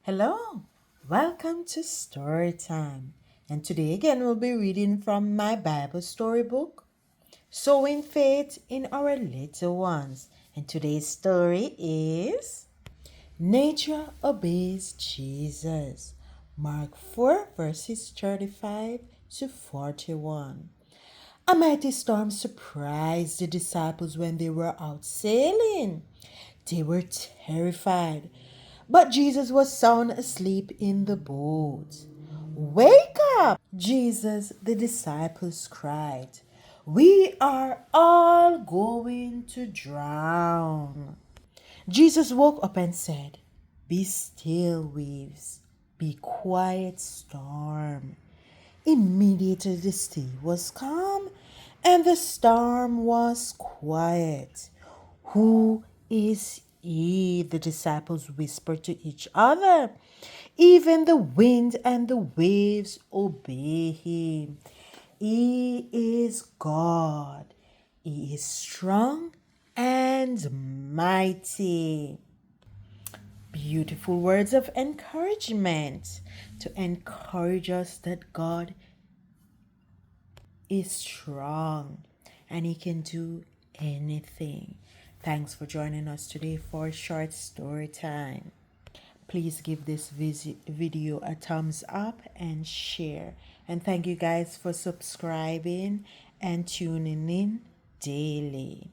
Hello, welcome to Story Time. And today again we'll be reading from my Bible storybook, Sowing Faith in Our Little Ones. And today's story is Nature Obeys Jesus. Mark 4 verses 35 to 41. A mighty storm surprised the disciples when they were out sailing. They were terrified, but Jesus was sound asleep in the boat. Wake up, Jesus, the disciples cried. We are all going to drown. Jesus woke up and said, Be still, waves. Be quiet, storm. Immediately the sea was calm and the storm was quiet. Who is he? The disciples whispered to each other. Even the wind and the waves obey him. He is God. He is strong and mighty. Beautiful words of encouragement to encourage us that God is strong and He can do anything. Thanks for joining us today for a short story time. Please give this video a thumbs up and share. And thank you guys for subscribing and tuning in daily.